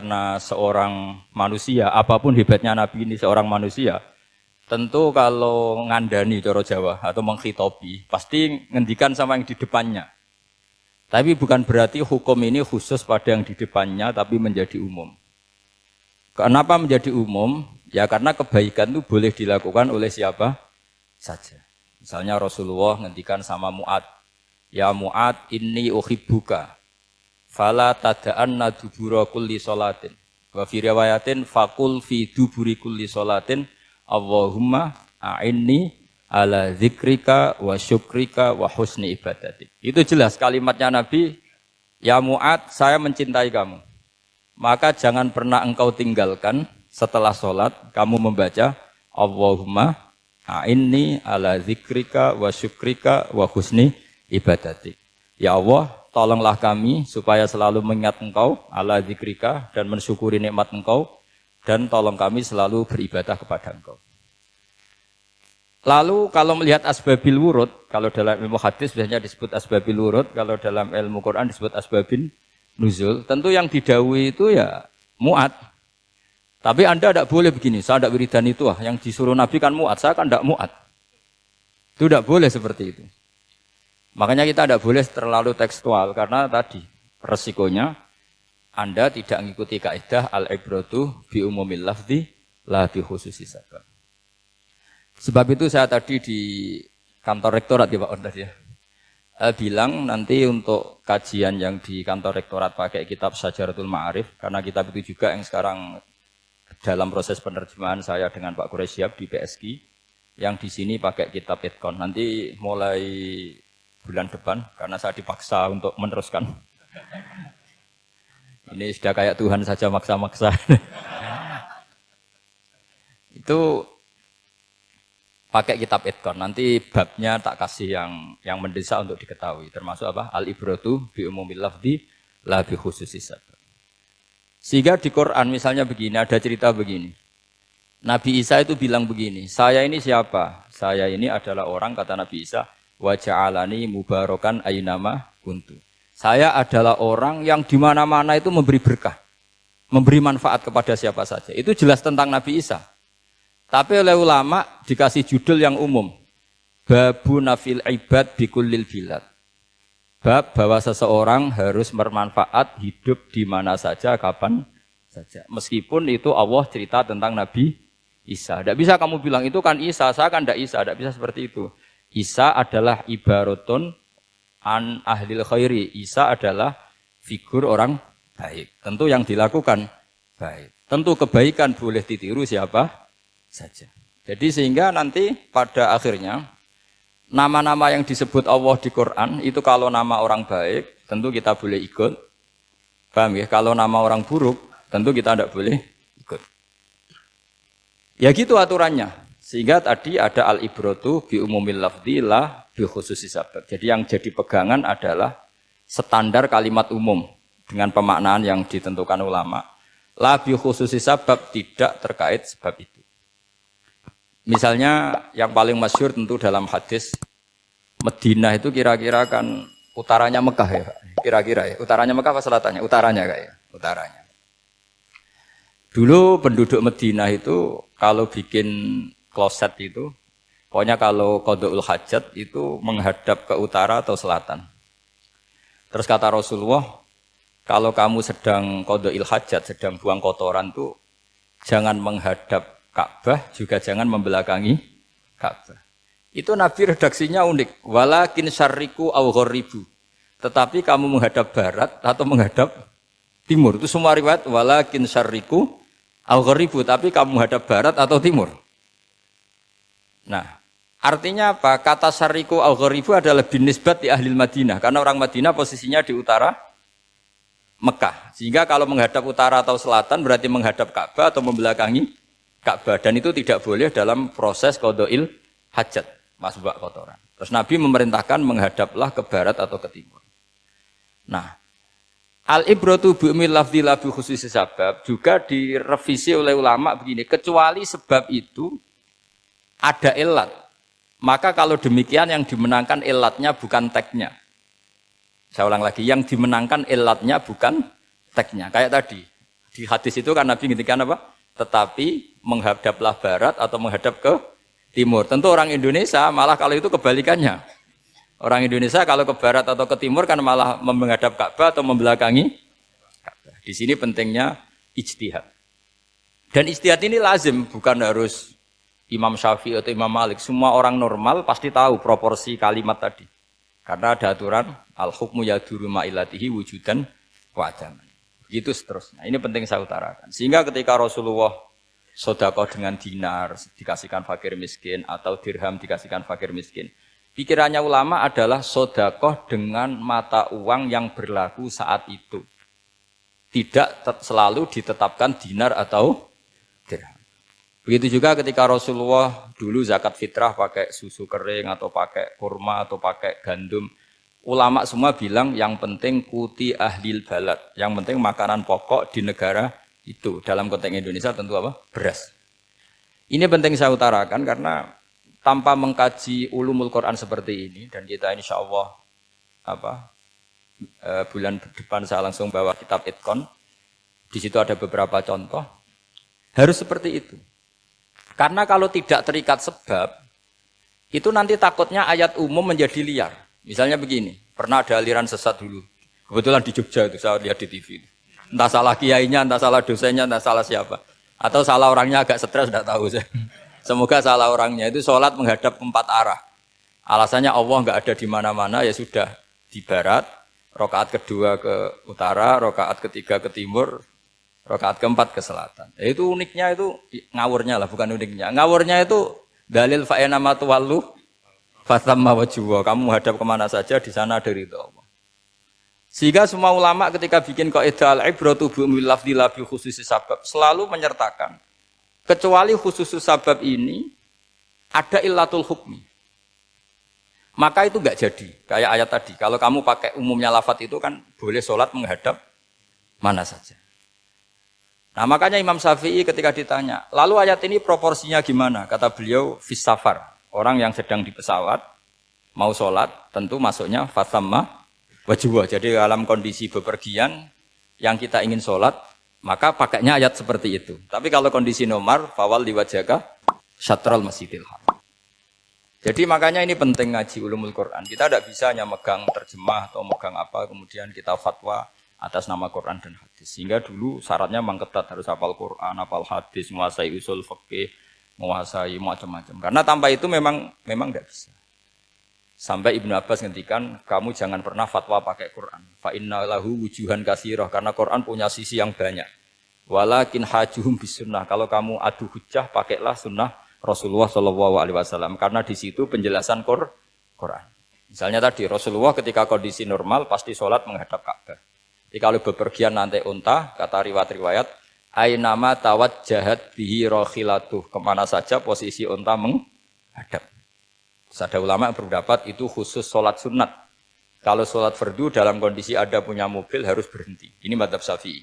Karena seorang manusia, apapun hebatnya Nabi ini seorang manusia, tentu kalau ngandani cara Jawa atau menghitopi, pasti ngendikan sama yang di depannya. Tapi bukan berarti hukum ini khusus pada yang di depannya, tapi menjadi umum. Kenapa menjadi umum? Ya karena kebaikan itu boleh dilakukan oleh siapa saja. Misalnya Rasulullah ngendikan sama Mu'ad, ya Mu'ad inni uhibbuka, fala tada'anna dubura kulli sholatin. Wa fi riwayatin faqul fi duburi kulli sholatin Allahumma a'inni ala dzikrika wa syukrika wa husni ibadatik. Itu jelas kalimatnya Nabi, ya Mu'ad, saya mencintai kamu. Maka jangan pernah engkau tinggalkan setelah sholat, kamu membaca Allahumma a'inni ala dzikrika wa syukrika wa husni ibadatik. Ya Allah, tolonglah kami supaya selalu mengingat engkau ala dzikrika dan mensyukuri nikmat engkau, dan tolong kami selalu beribadah kepada engkau. Lalu kalau melihat asbabil wurud, kalau dalam ilmu hadis biasanya disebut asbabil wurud, kalau dalam ilmu Quran disebut asbabin nuzul, tentu yang didhawuhi itu ya Mu'ad. Tapi Anda tidak boleh begini, saya tidak wiridan itu, yang disuruh Nabi kan Mu'ad, saya kan tidak Mu'ad. Itu tidak boleh seperti itu. Makanya kita tidak boleh terlalu tekstual, karena tadi resikonya Anda tidak mengikuti kaidah al-ibratu bi umumil lafzi la bi khususi sabab. Sebab itu saya tadi di kantor rektorat ya Pak Ordas ya, bilang nanti untuk kajian yang di kantor rektorat pakai kitab Syajaratul Ma'arif, karena kitab itu juga yang sekarang dalam proses penerjemahan saya dengan Pak Quraisyab di PSG, yang di sini pakai kitab Itqon. Nanti mulai bulan depan, karena saya dipaksa untuk meneruskan. Ini sudah kayak Tuhan saja maksa-maksa. Itu pakai kitab Itqon. Nanti babnya tak kasih yang mendesak untuk diketahui. Termasuk apa? Al-ibratu bi umumil lafzi la bi khususi sabab. Sehingga di Quran misalnya begini, ada cerita begini. Nabi Isa itu bilang begini, saya ini siapa? Saya ini adalah orang, kata Nabi Isa, wa ja'alani mubarakan aynama kuntu. Saya adalah orang yang di mana-mana itu memberi berkah, memberi manfaat kepada siapa saja. Itu jelas tentang Nabi Isa. Tapi oleh ulama dikasih judul yang umum. Babu nafil ibad bikullil bilad. Bab bahwa seseorang harus bermanfaat hidup di mana saja, kapan saja. Meskipun itu Allah cerita tentang Nabi Isa. Tidak bisa kamu bilang itu kan Isa, saya kan tidak Isa. Tidak bisa seperti itu. Isa adalah ibaratun an ahlil khairi. Isa adalah figur orang baik. Tentu yang dilakukan baik. Tentu kebaikan boleh ditiru siapa saja. Jadi sehingga nanti pada akhirnya nama-nama yang disebut Allah di Quran itu kalau nama orang baik tentu kita boleh ikut. Paham ya? Kalau nama orang buruk tentu kita tidak boleh ikut. Ya gitu aturannya. Sehingga tadi ada al-ibratu bi umumil lafzi la bi khususi sabab. Jadi yang jadi pegangan adalah standar kalimat umum dengan pemaknaan yang ditentukan ulama. La bi khususi sabab, tidak terkait sebab itu. Misalnya yang paling masyhur tentu dalam hadis Madinah itu kira-kira kan utaranya Mekah ya, kira-kira ya. Utaranya Mekah apa selatannya? Utaranya kayak, utaranya. Dulu penduduk Madinah itu kalau bikin kloset itu, pokoknya kalau qada'ul hajat itu menghadap ke utara atau selatan. Terus kata Rasulullah, kalau kamu sedang qada'il hajat, sedang buang kotoran tuh jangan menghadap Ka'bah, juga jangan membelakangi Ka'bah. Itu Nabi redaksinya unik. Walakin syarriku aw gharibu. Tetapi kamu menghadap barat atau menghadap timur. Itu semua riwayat walakin syarriku aw gharibu, tapi kamu menghadap barat atau timur. Nah, artinya apa? Kata syarriku aw gharibu adalah binisbat di ahli Madinah, karena orang Madinah posisinya di utara Mekah. Sehingga kalau menghadap utara atau selatan berarti menghadap Ka'bah atau membelakangi Ka'bah, dan itu tidak boleh dalam proses qada'il hajat, masbak kotoran. Terus Nabi memerintahkan menghadaplah ke barat atau ke timur. Nah, al-ibratu bi umumil lafzi la bi khususi sabab juga direvisi oleh ulama begini, kecuali sebab itu ada ilat. Maka kalau demikian yang dimenangkan ilatnya bukan teknya. Saya ulang lagi, yang dimenangkan ilatnya bukan teknya. Kayak tadi, Di hadis itu kan Nabi ngintikan apa? Tetapi menghadaplah barat atau menghadap ke timur. Tentu orang Indonesia malah kalau itu kebalikannya. Orang Indonesia kalau ke barat atau ke timur kan malah menghadap Ka'bah atau membelakangi Ka'bah. Di sini pentingnya ijtihad. Dan ijtihad ini lazim, bukan harus Imam Syafi'i atau Imam Malik. Semua orang normal pasti tahu proporsi kalimat tadi. Karena ada aturan al-hukmu yaduru ma'ilatihi wujudan wa adaman. Begitu seterusnya. Ini penting saya utarakan. Sehingga ketika Rasulullah sedekah dengan dinar dikasihkan fakir miskin atau dirham dikasihkan fakir miskin, pikirannya ulama adalah sedekah dengan mata uang yang berlaku saat itu. Tidak selalu ditetapkan dinar atau dirham. Begitu juga ketika Rasulullah dulu zakat fitrah pakai susu kering atau pakai kurma atau pakai gandum. Ulama semua bilang yang penting kuti ahlil balad. Yang penting makanan pokok di negara itu. Dalam konteks Indonesia tentu apa? Beras. Ini penting saya utarakan karena tanpa mengkaji ulumul Quran seperti ini. Dan kita insya Allah bulan depan saya langsung bawa kitab Itkon. Di situ ada beberapa contoh. Harus seperti itu. Karena kalau tidak terikat sebab, itu nanti takutnya ayat umum menjadi liar. Misalnya begini, pernah ada aliran sesat dulu. Kebetulan di Jogja itu, saya lihat di TV. Entah salah kiainya, entah salah dosennya, entah salah siapa. Atau salah orangnya agak stres, tidak tahu saya. Semoga salah orangnya itu sholat menghadap 4 arah. Alasannya Allah enggak ada di mana-mana, ya sudah di barat, rakaat kedua ke utara, rakaat ketiga ke timur, rakaat keempat ke selatan. Itu uniknya itu ngawurnya lah, bukan uniknya. Ngawurnya itu dalil fa'ena matuwallu fatamma wajhuwa. Kamu hadap kemana saja di sana ada ridha Allah. Sehingga semua ulama ketika bikin kaidah al-ibratu bi lafdzi la bi khususi sabab selalu menyertakan kecuali khusus sabab ini ada illatul hukmi. Maka itu enggak jadi. Kayak ayat tadi, kalau kamu pakai umumnya lafadz itu kan boleh sholat menghadap mana saja. Nah makanya Imam Syafi'i ketika ditanya, lalu ayat ini proporsinya gimana? Kata beliau, fis safar. Orang yang sedang di pesawat, mau sholat, tentu masuknya fatamma wajwa. Jadi dalam kondisi bepergian, yang kita ingin sholat, maka pakainya ayat seperti itu. Tapi kalau kondisi nomor, fawal diwajaka syatral masjidil haram. Jadi makanya ini penting ngaji ulumul Quran. Kita tidak bisa hanya megang terjemah atau megang apa, kemudian kita fatwa atas nama Quran dan hadis. Sehingga dulu syaratnya memang ketat, harus hafal Quran, hafal hadis, menguasai usul fikih, menguasai macam-macam. Karena tanpa itu memang tidak bisa. Sampai Ibnu Abbas ngendikan, kamu jangan pernah fatwa pakai Quran. Fa inna lahu wujuhan katsirah, karena Quran punya sisi yang banyak. Walakin hajuhum bisunnah. Kalau kamu adu hujjah, pakailah sunnah Rasulullah SAW. Karena di situ penjelasan Quran. Misalnya tadi Rasulullah ketika kondisi normal pasti sholat menghadap Ka'bah. Jadi kalau bepergian nanti unta, kata riwayat-riwayat, ainama tawajjahat bihi rakhilatuh, kemana saja posisi unta menghadap. Terus ada ulama yang berpendapat itu khusus sholat sunat. Kalau sholat fardu dalam kondisi ada punya mobil harus berhenti. Ini madzhab Syafi'i.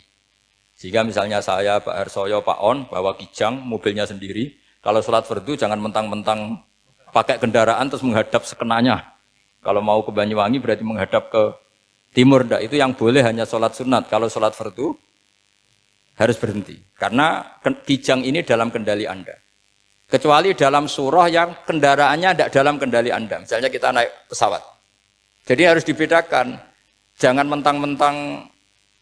Jika misalnya saya, Pak Harsoyo, Pak On, bawa kijang, mobilnya sendiri, kalau sholat fardu jangan mentang-mentang pakai kendaraan terus menghadap sekenanya. Kalau mau ke Banyuwangi berarti menghadap ke timur. Itu yang boleh hanya sholat sunat. Kalau sholat fardu harus berhenti. Karena kijang ini dalam kendali Anda. Kecuali dalam surah yang kendaraannya tidak dalam kendali Anda. Misalnya kita naik pesawat. Jadi harus dibedakan. Jangan mentang-mentang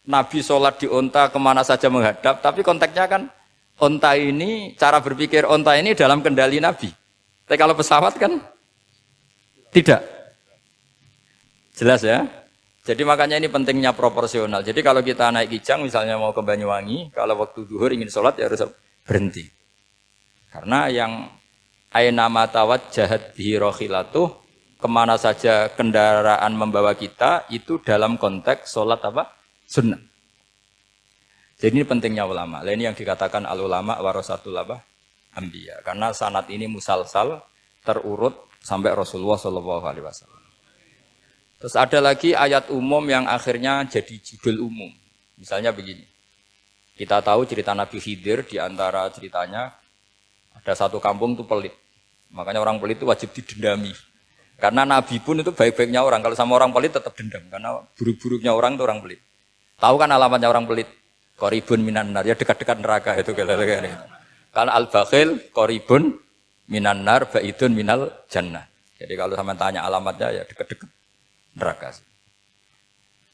Nabi sholat di onta kemana saja menghadap. Tapi konteksnya kan onta ini, cara berpikir onta ini dalam kendali Nabi. Tapi kalau pesawat kan tidak. Jelas ya? Jadi makanya ini pentingnya proporsional. Jadi kalau kita naik kijang misalnya mau ke Banyuwangi, kalau waktu zuhur ingin sholat ya harus berhenti. Karena yang aina matawat jahat bihi rakhilatuh, kemana saja kendaraan membawa kita, itu dalam konteks sholat apa? Sunnah. Jadi ini pentingnya ulama. Ini yang dikatakan al-ulama warasatul anbiya. Karena sanad ini musalsal, terurut sampai Rasulullah SAW. Terus ada lagi ayat umum yang akhirnya jadi judul umum. Misalnya begini. Kita tahu cerita Nabi Khidir, di antara ceritanya ada satu kampung itu pelit. Makanya orang pelit itu wajib didendami. Karena Nabi pun itu baik-baiknya orang. Kalau sama orang pelit tetap dendam. Karena buruk-buruknya orang itu orang pelit. Tahu kan alamatnya orang pelit? Qoribun minan nar, ya dekat-dekat neraka itu kira-kira. Karena al-bakhil qoribun minan nar, ba'idun minal jannah. Jadi kalau sama tanya alamatnya ya dekat-dekat neraka.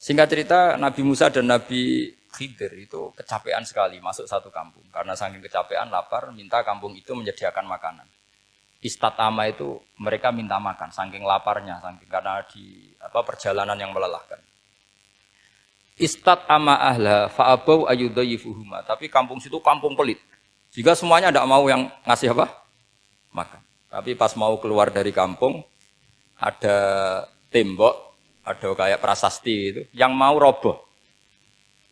Singkat cerita, Nabi Musa dan Nabi Khidir itu kecapean sekali masuk satu kampung. Karena saking kecapean, lapar, minta kampung itu menyediakan makanan. Istatama itu mereka minta makan, saking laparnya, saking karena di perjalanan yang melelahkan. Istatama ahla fa'abau ayyudhayifuhuma. Tapi kampung situ kampung pelit. Jika semuanya tidak mau yang ngasih apa? Makan. Tapi pas mau keluar dari kampung, ada tembok, ada kayak prasasti itu, yang mau roboh.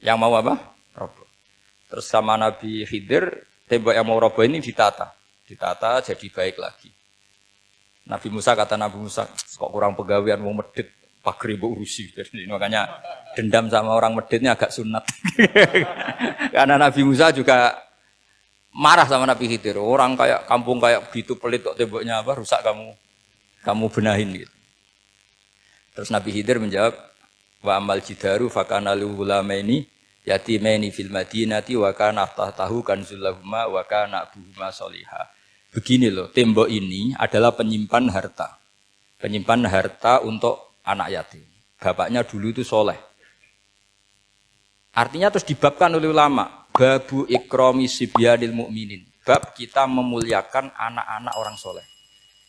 Yang mau apa? Roboh. Terus sama Nabi Khidir, tembok yang mau roboh ini ditata. Ditata jadi baik lagi. Nabi Musa kata Nabi Musa, kok kurang pegawaian mau medit, pagri mbok urusi. Jadi makanya dendam sama orang meditnya agak sunat. Karena Nabi Musa juga marah sama Nabi Khidir. Orang kayak kampung kayak begitu pelit kok temboknya apa rusak kamu benahin gitu. Terus Nabi Khidir menjawab, wa amal jidaru fakana lihulamaini yatimaini fil madinati wa kana tahtahu kanzul lahuma wa kana abuhuma sholiha. Begini loh, tembok ini adalah penyimpan harta. Penyimpan harta untuk anak yatim. Bapaknya dulu itu soleh. Artinya terus dibabkan oleh ulama, babu ikrami sibyanil mu'minin. Bab kita memuliakan anak-anak orang soleh.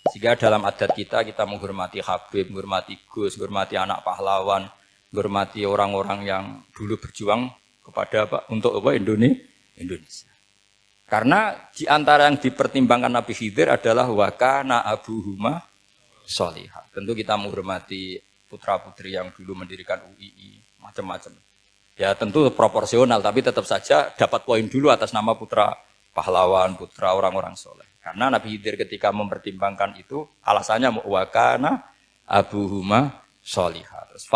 Jika dalam adat kita menghormati Habib, menghormati Gus, menghormati anak pahlawan, menghormati orang-orang yang dulu berjuang kepada untuk Indonesia. Karena di antara yang dipertimbangkan Nabi Khidir adalah wakana abuhuma sholihah. Tentu kita menghormati putra-putri yang dulu mendirikan UII, macam-macam. Ya tentu proporsional, tapi tetap saja dapat poin dulu atas nama putra pahlawan, putra orang-orang soleh. Karena Nabi Khidir ketika mempertimbangkan itu, alasannya wakana abuhuma sholihah.